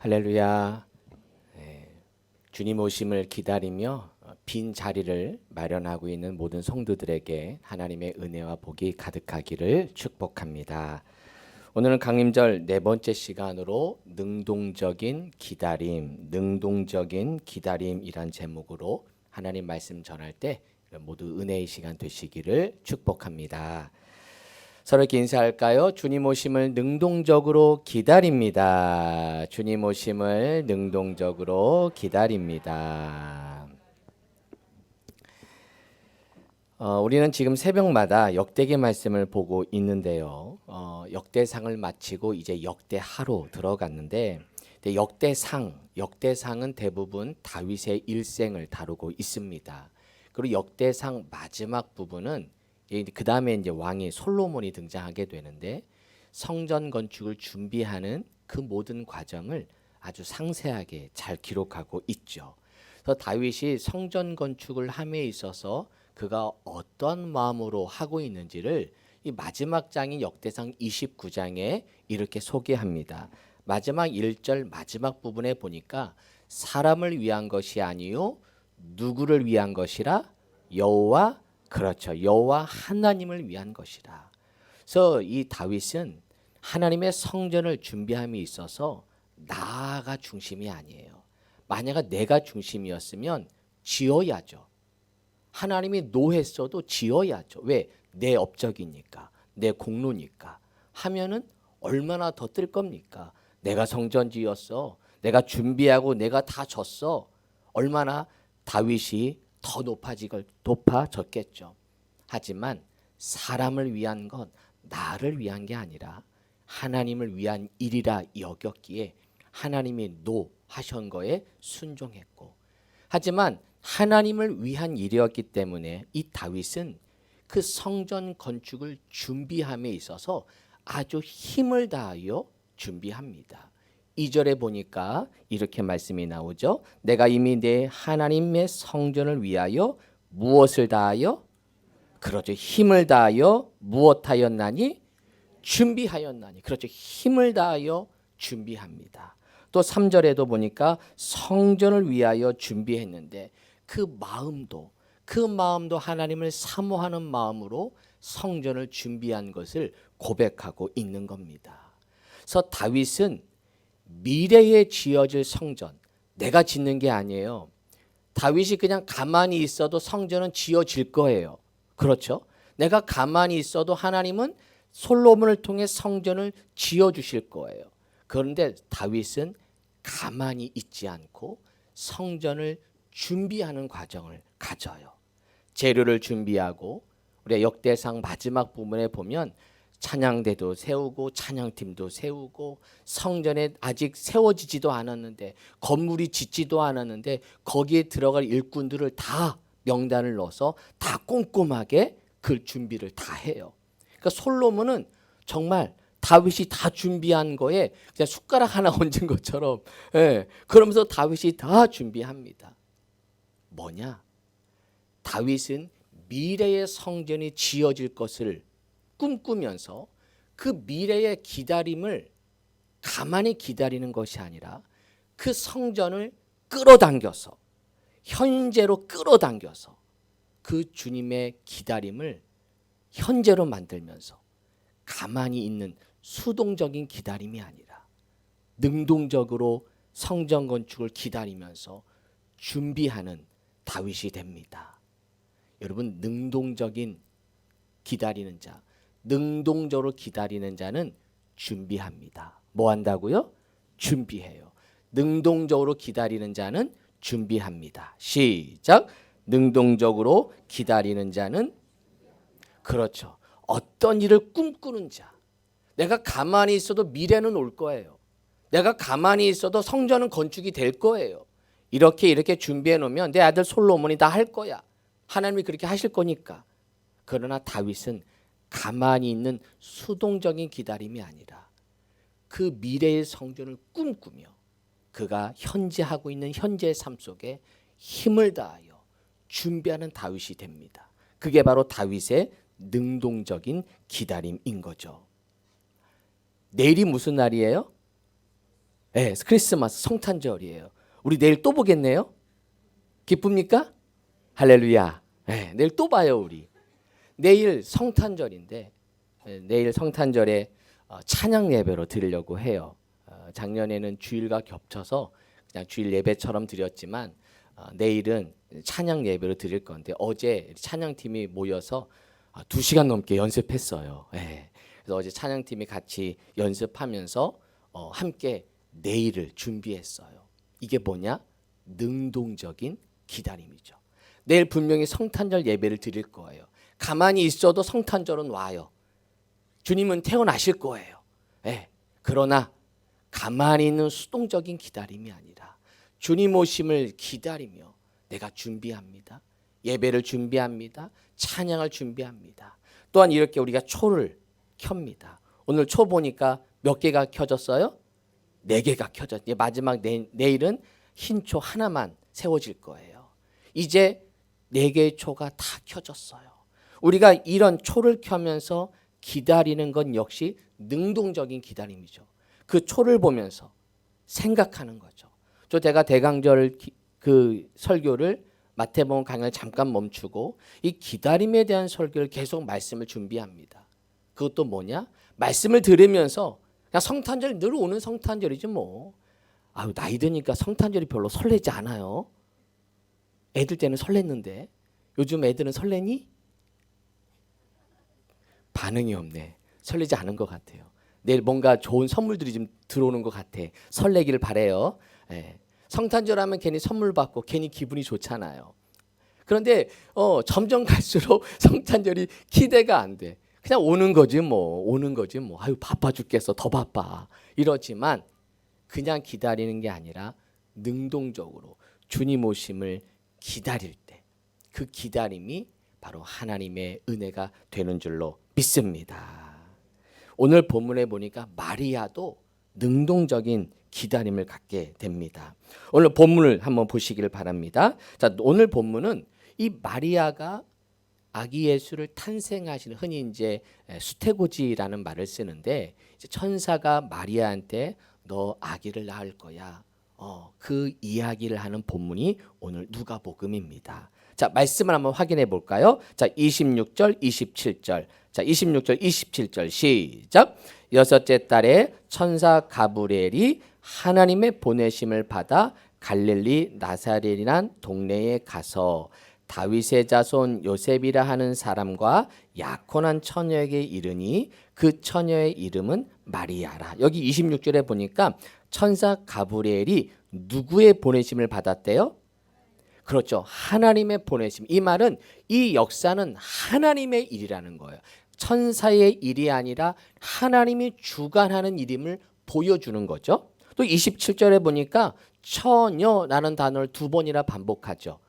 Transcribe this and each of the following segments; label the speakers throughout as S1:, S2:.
S1: 할렐루야. 주님 오심을 기다리며 빈 자리를 마련하고 있는 모든 성도들에게 하나님의 은혜와 복이 가득하기를 축복합니다. 오늘은 강림절 네 번째 시간으로 능동적인 기다림이란 제목으로 하나님 말씀 전할 때 모두 은혜의 시간 되시기를 축복합니다. 서로에게 인사할까요? 주님 오심을 능동적으로 기다립니다. 주님 오심을 능동적으로 기다립니다. 우리는 지금 새벽마다 역대기 말씀을 보고 있는데요. 역대상을 마치고 이제 역대하로 들어갔는데 역대상은 대부분 다윗의 일생을 다루고 있습니다. 그리고 역대상 마지막 부분은 그 다음에 이제 왕이 솔로몬이 등장하게 되는데 성전 건축을 준비하는 그 모든 과정을 아주 상세하게 잘 기록하고 있죠. 그래서 다윗이 성전 건축을 함에 있어서 그가 어떤 마음으로 하고 있는지를 이 마지막 장인 역대상 29장에 이렇게 소개합니다. 마지막 1절 마지막 부분에 보니까 사람을 위한 것이 아니요 누구를 위한 것이라 여호와 그렇죠. 여호와 하나님을 위한 것이라. 그래서 이 다윗은 하나님의 성전을 준비함에 있어서 나가 중심이 아니에요. 만약 내가 중심이었으면 지어야죠. 하나님이 노했어도 지어야죠. 왜? 내 업적이니까, 내 공로니까 하면은 얼마나 더 뜰 겁니까? 내가 성전 지었어. 내가 준비하고 내가 다 졌어. 얼마나 다윗이 더 높아졌겠죠. 하지만 사람을 위한 건 나를 위한 게 아니라 하나님을 위한 일이라 여겼기에 하나님이 노하신 거에 순종했고, 하지만 하나님을 위한 일이었기 때문에 이 다윗은 그 성전 건축을 준비함에 있어서 아주 힘을 다하여 준비합니다. 2절에 보니까 이렇게 말씀이 나오죠. 내가 이미 내 하나님의 성전을 위하여 무엇을 다하여? 그렇죠. 힘을 다하여 무엇하였나니? 준비하였나니. 그렇죠. 힘을 다하여 준비합니다. 또 3절에도 보니까 성전을 위하여 준비했는데 그 마음도 하나님을 사모하는 마음으로 성전을 준비한 것을 고백하고 있는 겁니다. 그래서 다윗은 미래에 지어질 성전, 내가 짓는 게 아니에요. 다윗이 그냥 가만히 있어도 성전은 지어질 거예요. 그렇죠? 내가 가만히 있어도 하나님은 솔로몬을 통해 성전을 지어주실 거예요. 그런데 다윗은 가만히 있지 않고 성전을 준비하는 과정을 가져요. 재료를 준비하고 우리 역대상 마지막 부분에 보면 찬양대도 세우고 찬양팀도 세우고 성전에 아직 세워지지도 않았는데 건물이 짓지도 않았는데 거기에 들어갈 일꾼들을 다 명단을 넣어서 다 꼼꼼하게 그 준비를 다 해요. 그러니까 솔로몬은 정말 다윗이 다 준비한 거에 그냥 숟가락 하나 얹은 것처럼, 그러면서 다윗이 다 준비합니다. 뭐냐? 다윗은 미래의 성전이 지어질 것을 꿈꾸면서 그 미래의 기다림을 가만히 기다리는 것이 아니라 그 성전을 끌어당겨서 현재로 끌어당겨서 그 주님의 기다림을 현재로 만들면서 가만히 있는 수동적인 기다림이 아니라 능동적으로 성전 건축을 기다리면서 준비하는 다윗이 됩니다. 여러분, 능동적으로 기다리는 자는 준비합니다. 뭐 한다고요? 준비해요. 능동적으로 기다리는 자는 준비합니다. 시작. 능동적으로 기다리는 자는, 그렇죠, 어떤 일을 꿈꾸는 자. 내가 가만히 있어도 미래는 올 거예요. 내가 가만히 있어도 성전은 건축이 될 거예요. 이렇게 준비해 놓으면 내 아들 솔로몬이 다 할 거야. 하나님이 그렇게 하실 거니까. 그러나 다윗은 가만히 있는 수동적인 기다림이 아니라 그 미래의 성전을 꿈꾸며 그가 현재 하고 있는 현재의 삶 속에 힘을 다하여 준비하는 다윗이 됩니다. 그게 바로 다윗의 능동적인 기다림인 거죠. 내일이 무슨 날이에요? 네, 크리스마스 성탄절이에요. 우리 내일 또 보겠네요. 기쁩니까? 할렐루야. 네, 내일 또 봐요 우리. 내일 성탄절인데 내일 성탄절에 찬양 예배로 드리려고 해요. 작년에는 주일과 겹쳐서 그냥 주일 예배처럼 드렸지만 내일은 찬양 예배로 드릴 건데 어제 찬양팀이 모여서 2시간 넘게 연습했어요. 네. 그래서 어제 찬양팀이 같이 연습하면서 함께 내일을 준비했어요. 이게 뭐냐? 능동적인 기다림이죠. 내일 분명히 성탄절 예배를 드릴 거예요. 가만히 있어도 성탄절은 와요. 주님은 태어나실 거예요. 네. 그러나 가만히 있는 수동적인 기다림이 아니라 주님 오심을 기다리며 내가 준비합니다. 예배를 준비합니다. 찬양을 준비합니다. 또한 이렇게 우리가 초를 켭니다. 오늘 초 보니까 몇 개가 켜졌어요? 4개가 켜졌어요. 마지막 내일은 흰 초 하나만 세워질 거예요. 이제 4개의 초가 다 켜졌어요. 우리가 이런 초를 켜면서 기다리는 건 역시 능동적인 기다림이죠. 그 초를 보면서 생각하는 거죠. 제가 대강절 그 설교를 마태복음 강의를 잠깐 멈추고 이 기다림에 대한 설교를 계속 말씀을 준비합니다. 그것도 뭐냐? 말씀을 들으면서 그냥 성탄절 늘 오는 성탄절이지 뭐. 아유 나이 드니까 성탄절이 별로 설레지 않아요. 애들 때는 설렜는데 요즘 애들은 설레니? 반응이 없네. 설레지 않은 것 같아요. 내일 뭔가 좋은 선물들이 좀 들어오는 것 같아. 설레기를 바래요. 예. 성탄절 하면 괜히 선물 받고 괜히 기분이 좋잖아요. 그런데 점점 갈수록 성탄절이 기대가 안 돼. 그냥 오는 거지 뭐. 오는 거지 뭐. 아유 바빠 죽겠어. 더 바빠. 이러지만 그냥 기다리는 게 아니라 능동적으로 주님 오심을 기다릴 때 그 기다림이 바로 하나님의 은혜가 되는 줄로 믿습니다. 오늘 본문에 보니까 마리아도 능동적인 기다림을 갖게 됩니다. 오늘 본문을 한번 보시기를 바랍니다. 자, 오늘 본문은 이 마리아가 아기 예수를 탄생하시는 흔히 이제 수태고지라는 말을 쓰는데 이제 천사가 마리아한테 너 아기를 낳을 거야. 그 이야기를 하는 본문이 오늘 누가복음입니다. 자, 말씀을 한번 확인해 볼까요? 자, 26절, 27절. 자, 26절, 27절 시작. 6째 달에 천사 가브리엘이 하나님의 보내심을 받아 갈릴리 나사렛이란 동네에 가서 다윗의 자손 요셉이라 하는 사람과 약혼한 처녀에게 이르니 그 처녀의 이름은 마리아라. 여기 26절에 보니까 천사 가브리엘이 누구의 보내심을 받았대요? 그렇죠. 하나님의 보내심. 이 말은 이 역사는 하나님의 일이라는 거예요. 천사의 일이 아니라 하나님이 주관하는 일임을 보여주는 거죠. 또 27절에 보니까 처녀라는 단어를 2번이나 반복하죠.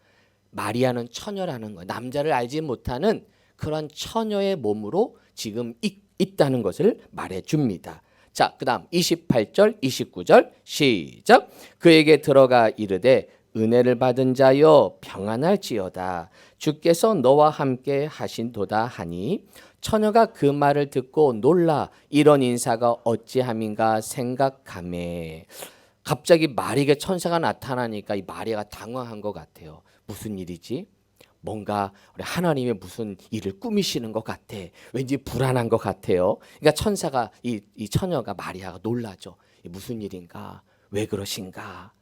S1: 마리아는 처녀라는 거예요. 남자를 알지 못하는 그런 처녀의 몸으로 지금 있다는 것을 말해줍니다. 자, 그 다음 28절, 29절 시작. 그에게 들어가 이르되 은혜를 받은 자여 평안할지어다. 주께서 너와 함께 하신도다 하니 처녀가 그 말을 듣고 놀라 이런 인사가 어찌함인가 생각하매. 갑자기 마리아에게 천사가 나타나니까 이 마리아가 당황한 것 같아요. 무슨 일이지? 뭔가 우리 하나님의 무슨 일을 꾸미시는 것 같아. 왠지 불안한 것 같아요. 그러니까 천사가 이 처녀가 마리아가 놀라죠. 무슨 일인가? 왜 그러신가?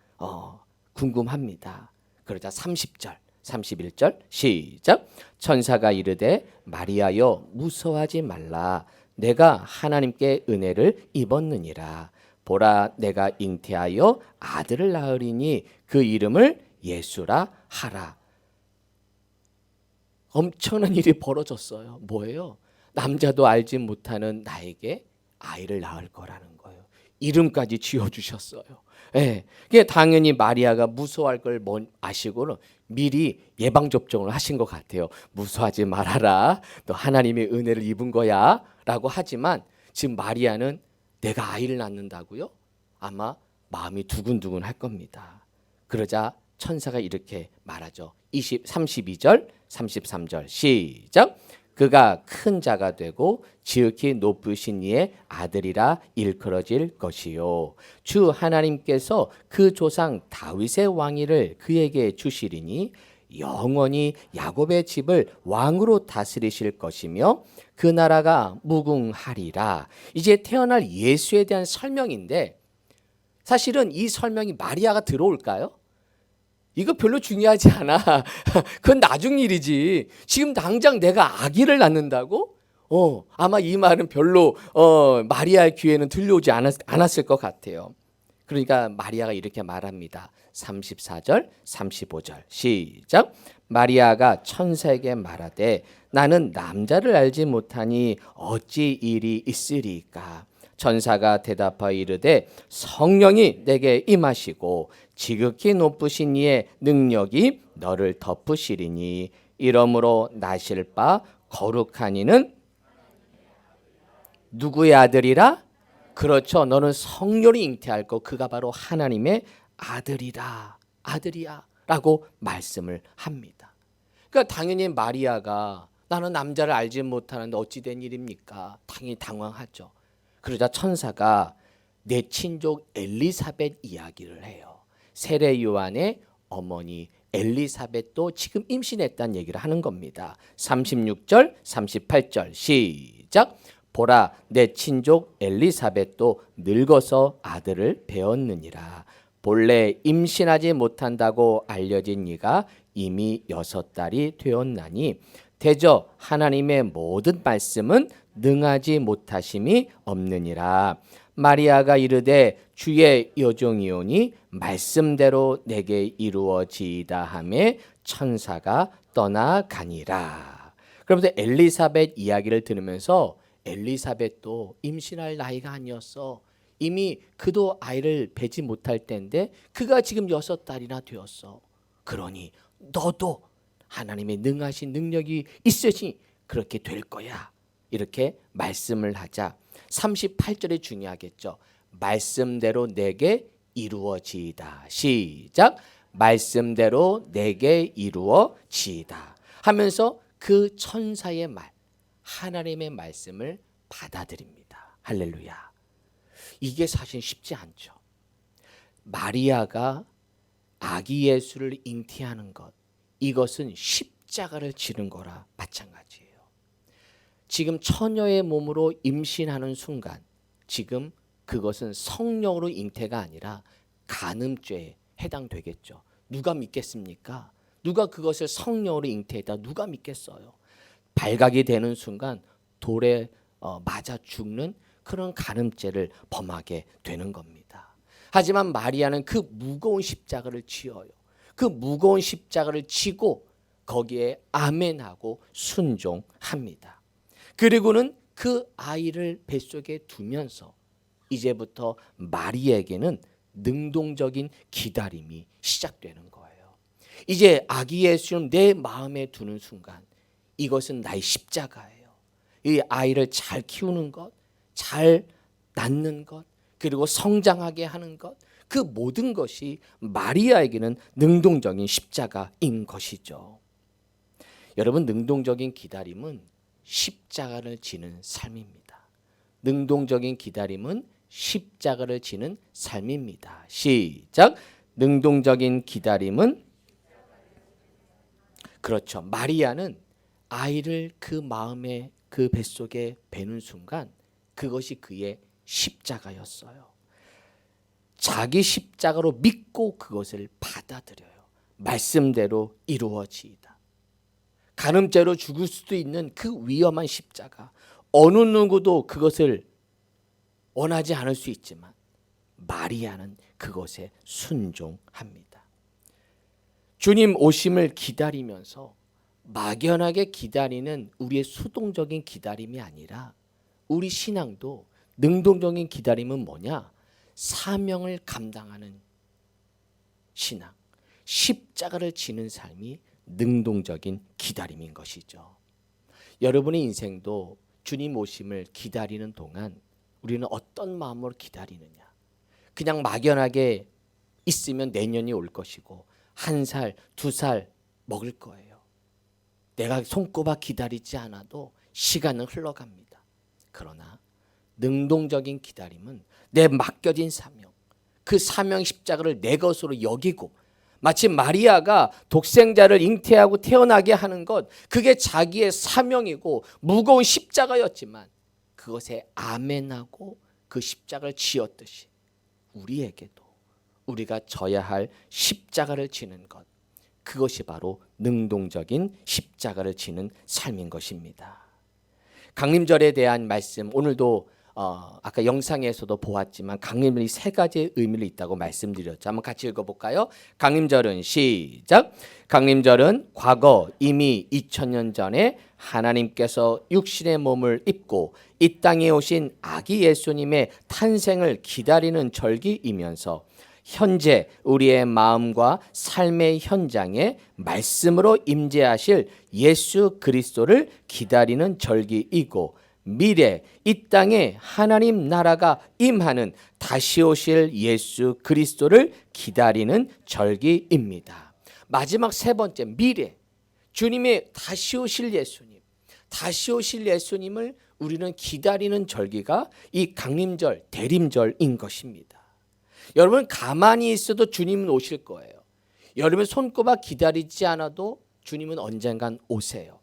S1: 궁금합니다. 그러자 30절, 31절 시작. 천사가 이르되 마리아여 무서워하지 말라. 내가 하나님께 은혜를 입었느니라. 보라 내가 잉태하여 아들을 낳으리니 그 이름을 예수라 하라. 엄청난 일이 벌어졌어요. 뭐예요? 남자도 알지 못하는 나에게 아이를 낳을 거라는 거예요. 이름까지 지어주셨어요. 예, 그게 당연히 마리아가 무서워할 걸 아시고는 미리 예방접종을 하신 것 같아요. 무서워하지 말아라. 너 하나님의 은혜를 입은 거야. 라고 하지만 지금 마리아는 내가 아이를 낳는다고요? 아마 마음이 두근두근 할 겁니다. 그러자 천사가 이렇게 말하죠. 32절, 33절 시작. 그가 큰 자가 되고 지극히 높으신 이의 아들이라 일컬어질 것이요. 주 하나님께서 그 조상 다윗의 왕위를 그에게 주시리니 영원히 야곱의 집을 왕으로 다스리실 것이며 그 나라가 무궁하리라. 이제 태어날 예수에 대한 설명인데 사실은 이 설명이 마리아가 들어올까요? 이거 별로 중요하지 않아. 그건 나중 일이지. 지금 당장 내가 아기를 낳는다고? 아마 이 말은 별로 마리아의 귀에는 들려오지 않았을 것 같아요. 그러니까 마리아가 이렇게 말합니다. 34절, 35절 시작. 마리아가 천사에게 말하되 나는 남자를 알지 못하니 어찌 일이 있으리까? 천사가 대답하여 이르되 성령이 내게 임하시고 지극히 높으신 이의 능력이 너를 덮으시리니 이러므로 나실 바 거룩한 이는 누구의 아들이라? 그렇죠. 너는 성령이 잉태할 거 그가 바로 하나님의 아들이다. 아들이야 라고 말씀을 합니다. 그러니까 당연히 마리아가 나는 남자를 알지 못하는데 어찌 된 일입니까? 당연히 당황하죠. 그러자 천사가 내 친족 엘리사벳 이야기를 해요. 세례 요한의 어머니 엘리사벳도 지금 임신했다는 얘기를 하는 겁니다. 36절, 38절 시작. 보라, 내 친족 엘리사벳도 늙어서 아들을 배었느니라. 본래 임신하지 못한다고 알려진 이가 이미 6달이 되었나니 대저 하나님의 모든 말씀은 능하지 못하심이 없느니라. 마리아가 이르되 주의 여종이오니 말씀대로 내게 이루어지이다 하매 천사가 떠나가니라. 그러면서 엘리사벳 이야기를 들으면서 엘리사벳도 임신할 나이가 아니었어. 이미 그도 아이를 뵈지 못할 때인데 그가 지금 6달이나 되었어. 그러니 너도 하나님의 능하신 능력이 있으니 그렇게 될 거야. 이렇게 말씀을 하자 38절이 중요하겠죠. 말씀대로 내게 이루어지이다. 시작. 말씀대로 내게 이루어지이다 하면서 그 천사의 말, 하나님의 말씀을 받아들입니다. 할렐루야. 이게 사실 쉽지 않죠. 마리아가 아기 예수를 잉태하는 것, 이것은 십자가를 지는 거라 마찬가지예요. 지금 처녀의 몸으로 임신하는 순간 지금 그것은 성령으로 잉태가 아니라 간음죄에 해당되겠죠. 누가 믿겠습니까? 누가 그것을 성령으로 잉태했다 누가 믿겠어요? 발각이 되는 순간 돌에 맞아 죽는 그런 간음죄를 범하게 되는 겁니다. 하지만 마리아는 그 무거운 십자가를 지어요. 그 무거운 십자가를 지고 거기에 아멘하고 순종합니다. 그리고는 그 아이를 뱃속에 두면서 이제부터 마리아에게는 능동적인 기다림이 시작되는 거예요. 이제 아기 예수를 내 마음에 두는 순간 이것은 나의 십자가예요. 이 아이를 잘 키우는 것, 잘 낳는 것, 그리고 성장하게 하는 것, 그 모든 것이 마리아에게는 능동적인 십자가인 것이죠. 여러분, 능동적인 기다림은 십자가를 지는 삶입니다. 능동적인 기다림은 십자가를 지는 삶입니다. 시작. 능동적인 기다림은 그렇죠. 마리아는 아이를 그 마음에 그 뱃속에 베는 순간 그것이 그의 십자가였어요. 자기 십자가로 믿고 그것을 받아들여요. 말씀대로 이루어지이다. 간음죄로 죽을 수도 있는 그 위험한 십자가. 어느 누구도 그것을 원하지 않을 수 있지만 마리아는 그것에 순종합니다. 주님 오심을 기다리면서 막연하게 기다리는 우리의 수동적인 기다림이 아니라 우리 신앙도 능동적인 기다림은 뭐냐? 사명을 감당하는 신앙, 십자가를 지는 삶이 능동적인 기다림인 것이죠. 여러분의 인생도 주님 오심을 기다리는 동안 우리는 어떤 마음으로 기다리느냐? 그냥 막연하게 있으면 내년이 올 것이고 1살, 2살 먹을 거예요. 내가 손꼽아 기다리지 않아도 시간은 흘러갑니다. 그러나 능동적인 기다림은 내 맡겨진 사명, 그 사명 십자가를 내 것으로 여기고 마치 마리아가 독생자를 잉태하고 태어나게 하는 것, 그게 자기의 사명이고 무거운 십자가였지만 그것에 아멘하고 그 십자가를 지었듯이 우리에게도 우리가 져야 할 십자가를 지는 것, 그것이 바로 능동적인 십자가를 지는 삶인 것입니다. 강림절에 대한 말씀, 오늘도 아까 영상에서도 보았지만 강림절이 세 가지의 의미를 있다고 말씀드렸죠. 한번 같이 읽어볼까요? 강림절은 시작. 강림절은 과거 이미 2000년 전에 하나님께서 육신의 몸을 입고 이 땅에 오신 아기 예수님의 탄생을 기다리는 절기이면서 현재 우리의 마음과 삶의 현장에 말씀으로 임재하실 예수 그리스도를 기다리는 절기이고, 미래 이 땅에 하나님 나라가 임하는 다시 오실 예수 그리스도를 기다리는 절기입니다. 마지막 세 번째, 미래 주님의 다시 오실 예수님, 다시 오실 예수님을 우리는 기다리는 절기가 이 강림절, 대림절인 것입니다. 여러분 가만히 있어도 주님은 오실 거예요. 여러분 손꼽아 기다리지 않아도 주님은 언젠간 오세요.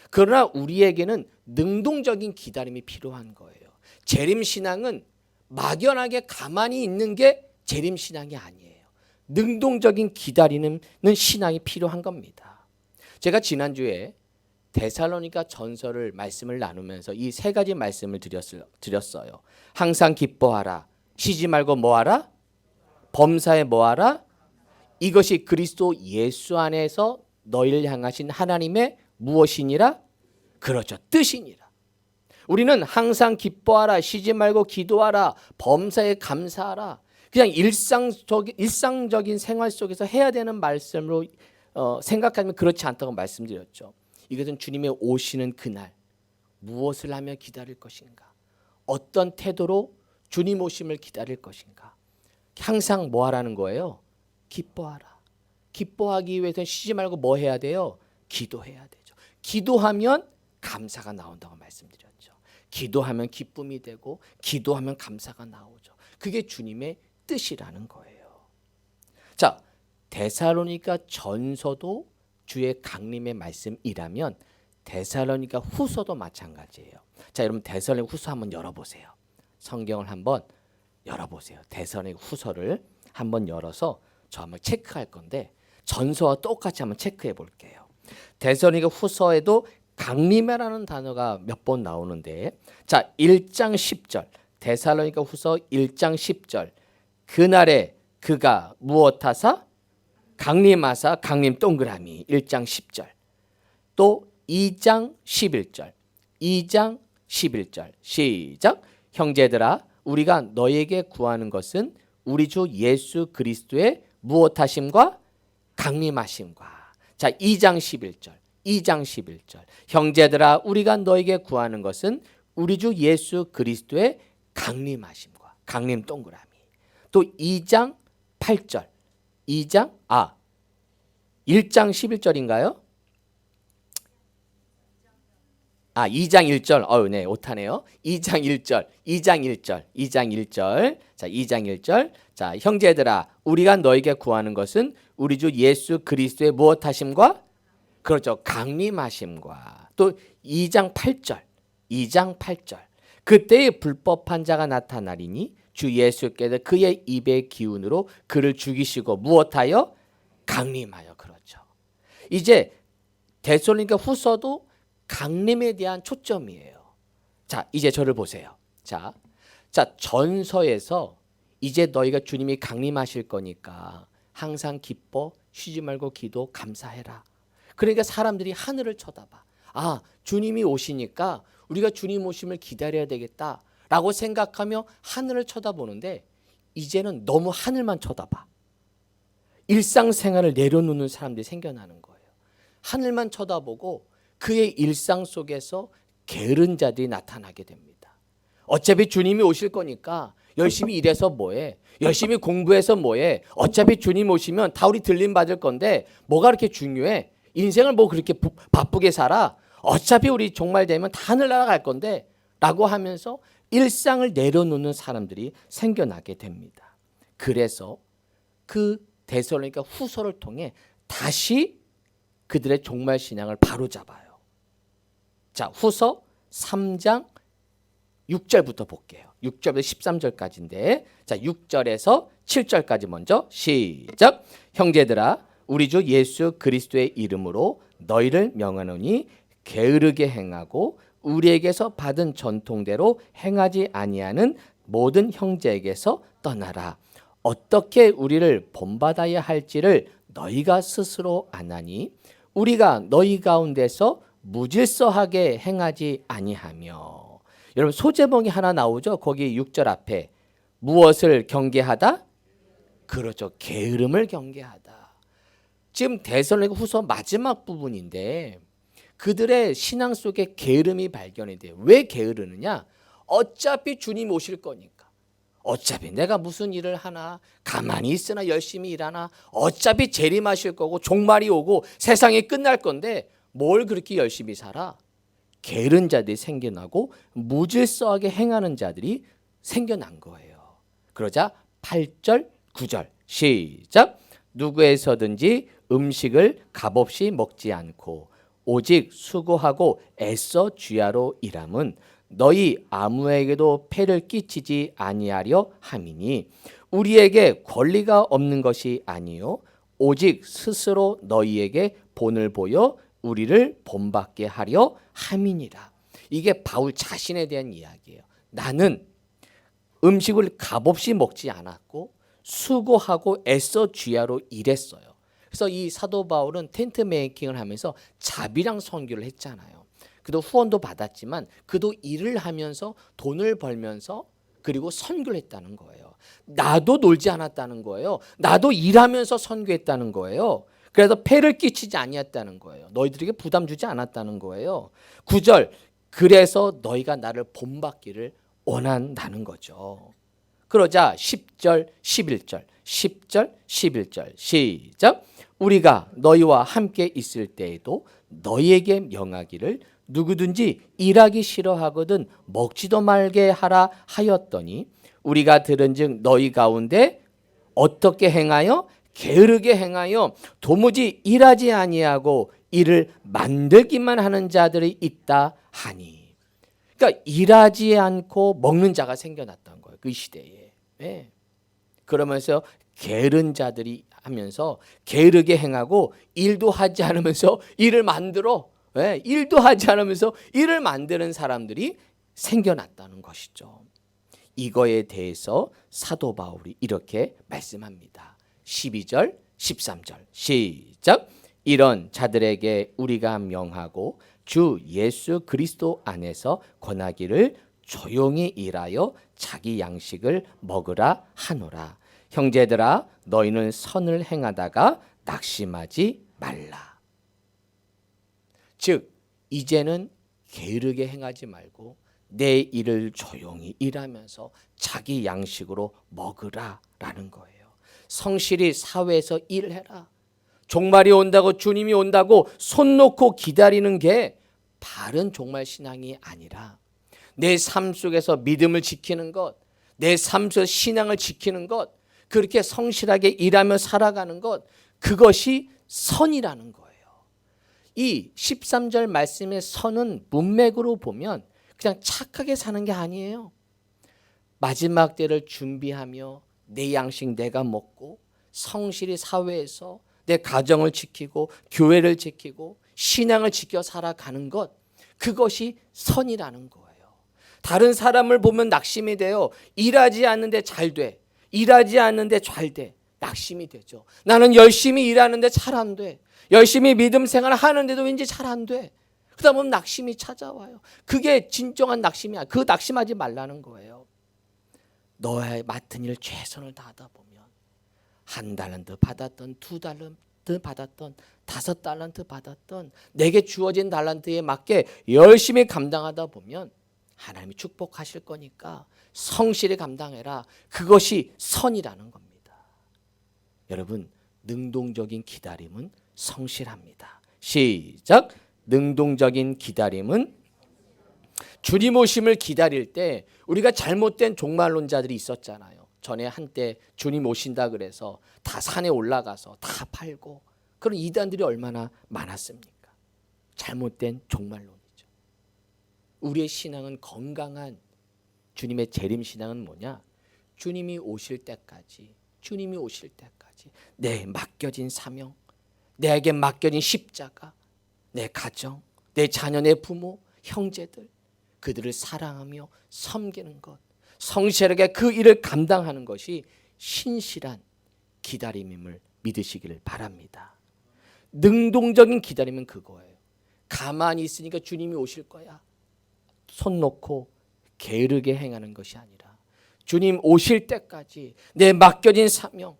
S1: 그러나 우리에게는 능동적인 기다림이 필요한 거예요. 재림신앙은 막연하게 가만히 있는 게 재림신앙이 아니에요. 능동적인 기다리는 신앙이 필요한 겁니다. 제가 지난주에 데살로니가 전서를 말씀을 나누면서 이 세 가지 말씀을 드렸어요. 항상 기뻐하라. 쉬지 말고 뭐하라? 범사에 뭐하라? 이것이 그리스도 예수 안에서 너희를 향하신 하나님의 무엇이니라? 그렇죠. 뜻이니라. 우리는 항상 기뻐하라, 쉬지 말고 기도하라, 범사에 감사하라. 그냥 일상적인 생활 속에서 해야 되는 말씀으로 생각하면 그렇지 않다고 말씀드렸죠. 이것은 주님의 오시는 그날 무엇을 하며 기다릴 것인가? 어떤 태도로 주님 오심을 기다릴 것인가? 항상 뭐 하라는 거예요? 기뻐하라. 기뻐하기 위해서는 쉬지 말고 뭐 해야 돼요? 기도해야 되죠. 기도하면 감사가 나온다고 말씀드렸죠. 기도하면 기쁨이 되고 기도하면 감사가 나오죠. 그게 주님의 뜻이라는 거예요. 자, 데살로니가 전서도 주의 강림의 말씀이라면 데살로니가 후서도 마찬가지예요. 자, 여러분 데살로니가 후서 한번 열어보세요. 성경을 한번 열어보세요. 데살로니가 후서를 한번 열어서 저 한번 체크할 건데 전서와 똑같이 한번 체크해 볼게요. 데살로니가 후서에도 강림이라는 단어가 몇 번 나오는데, 자 1장 10절 데살로니가 후서 1장 10절 그날에 그가 무엇하사? 강림하사. 강림 동그라미 1장 10절. 또 2장 11절 2장 11절 시작. 형제들아 우리가 너에게 구하는 것은 우리 주 예수 그리스도의 무엇하심과 강림하심과. 자 2장 11절 2장 11절 형제들아 우리가 너에게 구하는 것은 우리 주 예수 그리스도의 강림하심과. 강림 동그라미. 또 2장 8절 1장 11절인가요? 2장 1절. 네, 오타네요. 2장 1절. 2장 1절. 2장 1절. 자, 2장 1절. 자, 형제들아, 우리가 너에게 구하는 것은 우리 주 예수 그리스도의 무엇하심과? 그렇죠. 강림하심과. 또 2장 8절. 2장 8절. 그때에 불법한 자가 나타나리니 주 예수께서 그의 입의 기운으로 그를 죽이시고 무엇하여? 강림하여. 그렇죠. 이제 데살로니가 후서도 강림에 대한 초점이에요. 자, 이제 저를 보세요. 자, 전서에서 이제 너희가 주님이 강림하실 거니까 항상 기뻐, 쉬지 말고 기도, 감사해라. 그러니까 사람들이 하늘을 쳐다봐. 주님이 오시니까 우리가 주님 오심을 기다려야 되겠다라고 생각하며 하늘을 쳐다보는데 이제는 너무 하늘만 쳐다봐. 일상생활을 내려놓는 사람들이 생겨나는 거예요. 하늘만 쳐다보고 그의 일상 속에서 게으른 자들이 나타나게 됩니다. 어차피 주님이 오실 거니까 열심히 일해서 뭐해? 열심히 공부해서 뭐해? 어차피 주님 오시면 다 우리 들림 받을 건데 뭐가 그렇게 중요해? 인생을 뭐 그렇게 바쁘게 살아? 어차피 우리 종말 되면 다 하늘나라 갈 건데 라고 하면서 일상을 내려놓는 사람들이 생겨나게 됩니다. 그래서 그 데살로니가 후서를 통해 다시 그들의 종말 신앙을 바로잡아요. 자, 후서 3장 6절부터 볼게요. 6절부터 13절까지인데, 자, 6절에서 7절까지 먼저 시작. 형제들아, 우리 주 예수 그리스도의 이름으로 너희를 명하노니 게으르게 행하고 우리에게서 받은 전통대로 행하지 아니하는 모든 형제에게서 떠나라. 어떻게 우리를 본받아야 할지를 너희가 스스로 아나니 우리가 너희 가운데서 무질서하게 행하지 아니하며. 여러분, 소제목이 하나 나오죠. 거기 6절 앞에 무엇을 경계하다? 그렇죠. 게으름을 경계하다. 지금 데살로니가 후서 마지막 부분인데 그들의 신앙 속에 게으름이 발견이 돼요. 왜 게으르느냐? 어차피 주님 오실 거니까. 어차피 내가 무슨 일을 하나, 가만히 있으나 열심히 일하나, 어차피 재림하실 거고 종말이 오고 세상이 끝날 건데 뭘 그렇게 열심히 살아? 게으른 자들이 생겨나고 무질서하게 행하는 자들이 생겨난 거예요. 그러자 8절, 9절 시작. 누구에서든지 음식을 값없이 먹지 않고 오직 수고하고 애써 주야로 일함은 너희 아무에게도 폐를 끼치지 아니하려 함이니 우리에게 권리가 없는 것이 아니요 오직 스스로 너희에게 본을 보여 우리를 본받게 하려 함이니라. 이게 바울 자신에 대한 이야기예요. 나는 음식을 값없이 먹지 않았고 수고하고 애써 주야로 일했어요. 그래서 이 사도 바울은 텐트 메이킹을 하면서 자비랑 선교를 했잖아요. 그도 후원도 받았지만 그도 일을 하면서 돈을 벌면서 그리고 선교를 했다는 거예요. 나도 놀지 않았다는 거예요. 나도 일하면서 선교했다는 거예요. 그래서 폐를 끼치지 아니했다는 거예요. 너희들에게 부담 주지 않았다는 거예요. 9절, 그래서 너희가 나를 본받기를 원한다는 거죠. 그러자 10절, 11절, 10절, 11절 시작. 우리가 너희와 함께 있을 때에도 너희에게 명하기를 누구든지 일하기 싫어하거든 먹지도 말게 하라 하였더니 우리가 들은즉 너희 가운데 어떻게 행하여 게으르게 행하여 도무지 일하지 아니하고 일을 만들기만 하는 자들이 있다 하니. 그러니까 일하지 않고 먹는 자가 생겨났던 거예요. 그 시대에. 네. 그러면서 게으른 자들이 하면서 게으르게 행하고 일도 하지 않으면서 일을 만들어. 네. 일도 하지 않으면서 일을 만드는 사람들이 생겨났다는 것이죠. 이거에 대해서 사도 바울이 이렇게 말씀합니다. 12절, 13절 시작. 이런 자들에게 우리가 명하고 주 예수 그리스도 안에서 권하기를 조용히 일하여 자기 양식을 먹으라 하노라. 형제들아, 너희는 선을 행하다가 낙심하지 말라. 즉 이제는 게으르게 행하지 말고 내 일을 조용히 일하면서 자기 양식으로 먹으라라는 거예요. 성실히 사회에서 일해라. 종말이 온다고 주님이 온다고 손 놓고 기다리는 게 바른 종말 신앙이 아니라 내 삶 속에서 믿음을 지키는 것, 내 삶 속에서 신앙을 지키는 것, 그렇게 성실하게 일하며 살아가는 것, 그것이 선이라는 거예요. 이 13절 말씀의 선은 문맥으로 보면 그냥 착하게 사는 게 아니에요. 마지막 때를 준비하며 내 양식 내가 먹고 성실히 사회에서 내 가정을 지키고 교회를 지키고 신앙을 지켜 살아가는 것, 그것이 선이라는 거예요. 다른 사람을 보면 낙심이 돼요. 일하지 않는데 잘 돼. 일하지 않는데 잘 돼. 낙심이 되죠. 나는 열심히 일하는데 잘 안 돼. 열심히 믿음 생활을 하는데도 왠지 잘 안 돼. 그러다 보면 낙심이 찾아와요. 그게 진정한 낙심이야. 그 낙심하지 말라는 거예요. 너의 맡은 일 최선을 다하다 보면 1달란트 받았던 2달란트 받았던 5달란트 받았던 내게 주어진 달란트에 맞게 열심히 감당하다 보면 하나님이 축복하실 거니까 성실히 감당해라. 그것이 선이라는 겁니다. 여러분, 능동적인 기다림은 성실합니다. 시작. 능동적인 기다림은 주님 오심을 기다릴 때 우리가 잘못된 종말론자들이 있었잖아요. 전에 한때 주님 오신다 그래서 다 산에 올라가서 다 팔고 그런 이단들이 얼마나 많았습니까? 잘못된 종말론이죠. 우리의 신앙은 건강한 주님의 재림신앙은 뭐냐? 주님이 오실 때까지 내 맡겨진 사명, 내게 맡겨진 십자가, 내 가정, 내 자녀, 내 부모, 형제들 그들을 사랑하며 섬기는 것, 성실하게 그 일을 감당하는 것이 신실한 기다림임을 믿으시기를 바랍니다. 능동적인 기다림은 그거예요. 가만히 있으니까 주님이 오실 거야. 손 놓고 게으르게 행하는 것이 아니라 주님 오실 때까지 내 맡겨진 사명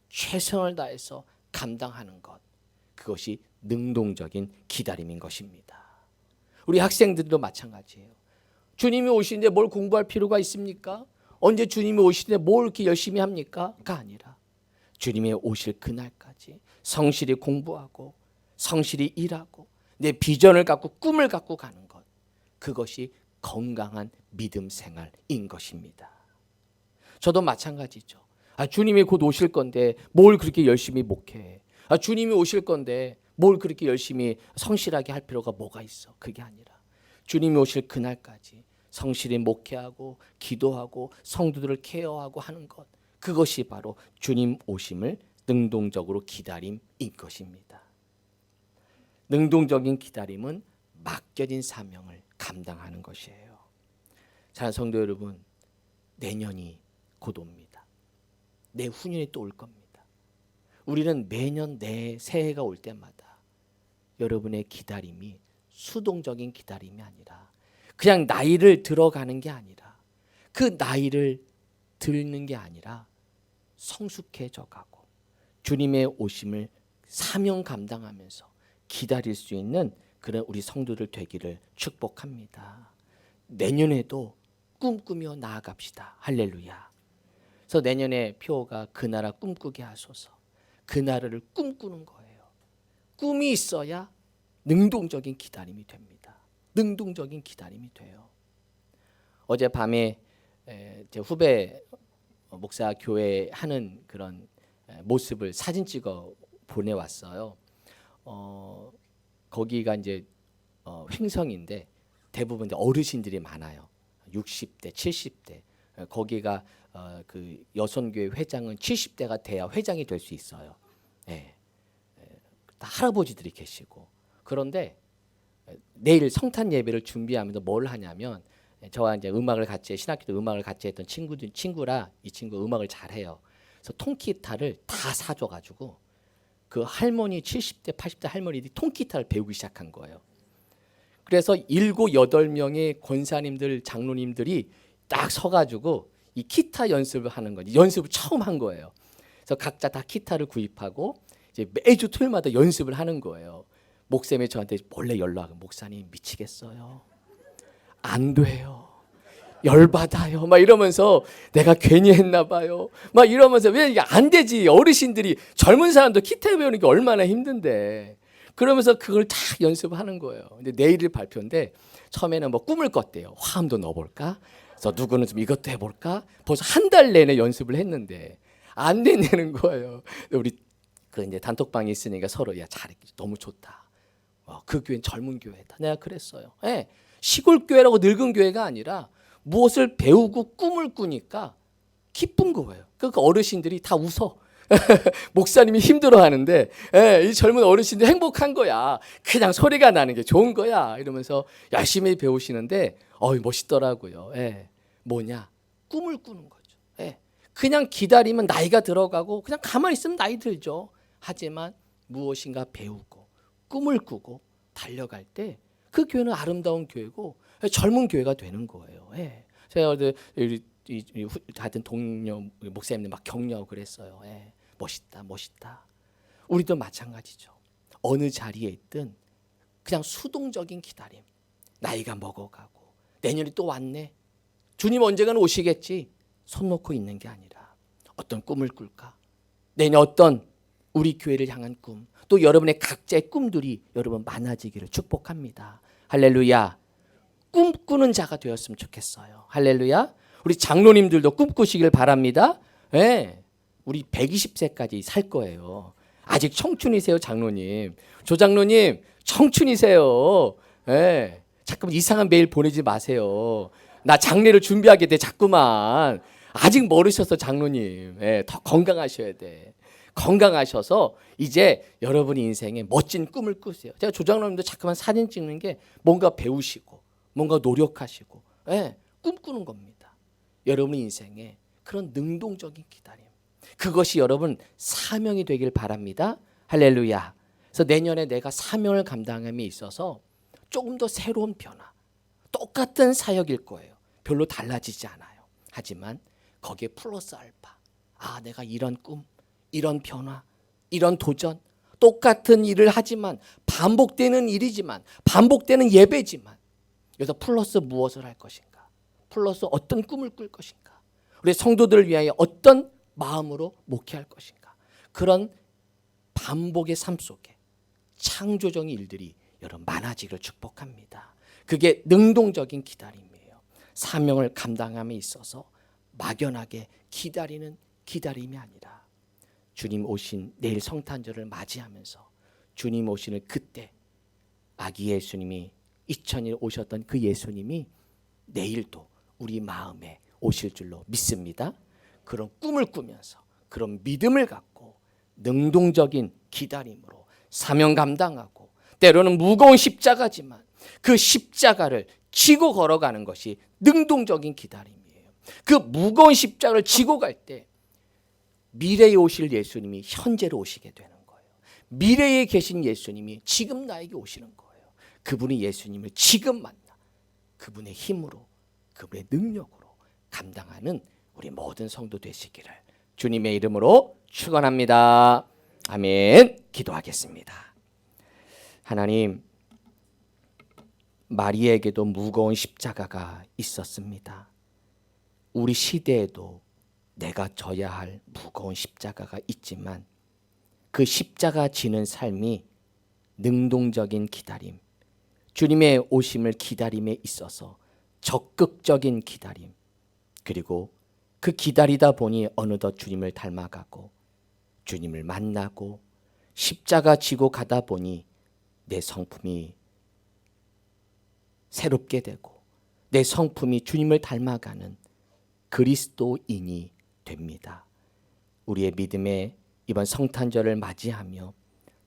S1: 최선을 다해서 감당하는 것, 그것이 능동적인 기다림인 것입니다. 우리 학생들도 마찬가지예요. 주님이 오시는데 뭘 공부할 필요가 있습니까? 언제 주님이 오시는데 뭘 이렇게 열심히 합니까?가 아니라 주님이 오실 그날까지 성실히 공부하고 성실히 일하고 내 비전을 갖고 꿈을 갖고 가는 것, 그것이 건강한 믿음 생활인 것입니다. 저도 마찬가지죠. 주님이 곧 오실 건데 뭘 그렇게 열심히 목회해? 주님이 오실 건데 뭘 그렇게 열심히 성실하게 할 필요가 뭐가 있어? 그게 아니라 주님이 오실 그날까지 성실히 목회하고 기도하고 성도들을 케어하고 하는 것, 그것이 바로 주님 오심을 능동적으로 기다림인 것입니다. 능동적인 기다림은 맡겨진 사명을 감당하는 것이에요. 사랑하는 성도 여러분, 내년이 곧 옵니다. 내후년이 또 올 겁니다. 우리는 매년 내 새해가 올 때마다 여러분의 기다림이 수동적인 기다림이 아니라 그냥 나이를 들어가는 게 아니라 그 나이를 들는 게 아니라 성숙해져 가고 주님의 오심을 사명 감당하면서 기다릴 수 있는 그런 우리 성도들 되기를 축복합니다. 내년에도 꿈꾸며 나아갑시다. 할렐루야. 그래서 내년에 표가 그 나라 꿈꾸게 하소서. 그 나라를 꿈꾸는 거예요. 꿈이 있어야 능동적인 기다림이 됩니다. 능동적인 기다림이 돼요. 어젯밤에 제 후배 목사 교회 하는 그런 모습을 사진 찍어 보내왔어요. 거기가 이제 횡성인데 대부분 어르신들이 많아요. 60대, 70대. 거기가 그 여선교회 회장은 70대가 돼야 회장이 될 수 있어요. 네. 다 할아버지들이 계시고. 그런데 내일 성탄 예배를 준비하면서 뭘 하냐면 저와 이제 음악을 같이 신학기도 음악을 같이 했던 친구라 이 친구 음악을 잘해요. 그래서 통기타를 다 사줘가지고 그 할머니 70대 80대 할머니들이 통기타를 배우기 시작한 거예요. 그래서 7, 8명의 권사님들 장로님들이 딱 서가지고 이 기타 연습을 하는 거지. 연습을 처음 한 거예요. 그래서 각자 다 기타를 구입하고 이제 매주 토요일마다 연습을 하는 거예요. 목사님이 저한테 몰래 연락, 목사님 미치겠어요. 안 돼요. 열받아요. 막 이러면서 내가 괜히 했나 봐요. 막 이러면서 왜 이게 안 되지? 어르신들이 젊은 사람도 기타 배우는 게 얼마나 힘든데. 그러면서 그걸 다 연습하는 거예요. 근데 내일 발표인데 처음에는 뭐 꿈을 꿨대요. 화음도 넣어볼까? 그래서 누구는 좀 이것도 해볼까? 벌써 한 달 내내 연습을 했는데 안 되는 거예요. 우리 그 이제 단톡방이 있으니까 서로 야 잘했지, 너무 좋다. 그 교회는 젊은 교회다. 내가 그랬어요. 네. 시골 교회라고 늙은 교회가 아니라 무엇을 배우고 꿈을 꾸니까 기쁜 거예요. 그러니까 어르신들이 다 웃어. 목사님이 힘들어하는데 이 젊은 어르신들 행복한 거야. 그냥 소리가 나는 게 좋은 거야. 이러면서 열심히 배우시는데 멋있더라고요. 뭐냐? 꿈을 꾸는 거죠. 그냥 기다리면 나이가 들어가고 그냥 가만히 있으면 나이 들죠. 하지만 무엇인가 배우고 꿈을 꾸고 달려갈 때 그 교회는 아름다운 교회고 젊은 교회가 되는 거예요. 제가 하여튼 동료 목사님들 막 격려하고 그랬어요. 멋있다, 멋있다. 우리도 마찬가지죠. 어느 자리에 있든 그냥 수동적인 기다림. 나이가 먹어가고 내년이 또 왔네. 주님 언젠가는 오시겠지. 손 놓고 있는 게 아니라 어떤 꿈을 꿀까? 내년 어떤 우리 교회를 향한 꿈, 또 여러분의 각자의 꿈들이 여러분 많아지기를 축복합니다. 할렐루야. 꿈꾸는 자가 되었으면 좋겠어요. 할렐루야. 우리 장로님들도 꿈꾸시길 바랍니다. 네. 우리 120세까지 살 거예요. 아직 청춘이세요, 장로님. 조장로님, 청춘이세요. 네. 잠깐만 이상한 메일 보내지 마세요. 나 장례를 준비하게 돼, 자꾸만. 아직 멀으셔서 장로님. 네. 더 건강하셔야 돼. 건강하셔서 이제 여러분의 인생에 멋진 꿈을 꾸세요. 제가 조장로님도 자꾸만 사진 찍는 게 뭔가 배우시고 뭔가 노력하시고 꿈꾸는 겁니다. 여러분의 인생에 그런 능동적인 기다림, 그것이 여러분 사명이 되길 바랍니다. 할렐루야. 그래서 내년에 내가 사명을 감당함에 있어서 조금 더 새로운 변화, 똑같은 사역일 거예요. 별로 달라지지 않아요. 하지만 거기에 플러스 알파, 내가 이런 꿈, 이런 변화, 이런 도전, 똑같은 일을 하지만 반복되는 일이지만 반복되는 예배지만 여기서 플러스 무엇을 할 것인가, 플러스 어떤 꿈을 꿀 것인가, 우리 성도들을 위하여 어떤 마음으로 목회할 것인가, 그런 반복의 삶 속에 창조적인 일들이 여러분 많아지기를 축복합니다. 그게 능동적인 기다림이에요. 사명을 감당함에 있어서 막연하게 기다리는 기다림이 아니라 주님 오신 내일 성탄절을 맞이하면서 주님 오시는 그때 아기 예수님이 2000일 오셨던 그 예수님이 내일도 우리 마음에 오실 줄로 믿습니다. 그런 꿈을 꾸면서 그런 믿음을 갖고 능동적인 기다림으로 사명 감당하고 때로는 무거운 십자가지만 그 십자가를 지고 걸어가는 것이 능동적인 기다림이에요. 그 무거운 십자가를 지고 갈 때 미래에 오실 예수님이 현재로 오시게 되는 거예요. 미래에 계신 예수님이 지금 나에게 오시는 거예요. 그분이 예수님을 지금 만나 그분의 힘으로, 그분의 능력으로 감당하는 우리 모든 성도 되시기를 주님의 이름으로 축원합니다. 아멘. 기도하겠습니다. 하나님, 마리에게도 무거운 십자가가 있었습니다. 우리 시대에도 내가 져야 할 무거운 십자가가 있지만 그 십자가 지는 삶이 능동적인 기다림, 주님의 오심을 기다림에 있어서 적극적인 기다림, 그리고 그 기다리다 보니 어느덧 주님을 닮아가고 주님을 만나고 십자가 지고 가다 보니 내 성품이 새롭게 되고 내 성품이 주님을 닮아가는 그리스도인이 됩니다. 우리의 믿음의 이번 성탄절을 맞이하며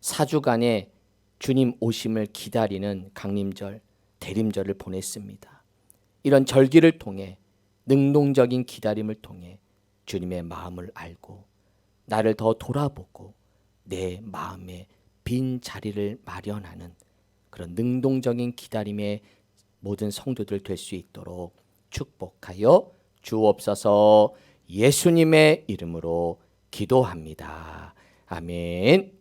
S1: 4주간의 주님 오심을 기다리는 강림절, 대림절을 보냈습니다. 이런 절기를 통해 능동적인 기다림을 통해 주님의 마음을 알고 나를 더 돌아보고 내 마음의 빈 자리를 마련하는 그런 능동적인 기다림의 모든 성도들 될 수 있도록 축복하여 주옵소서. 예수님의 이름으로 기도합니다. 아멘.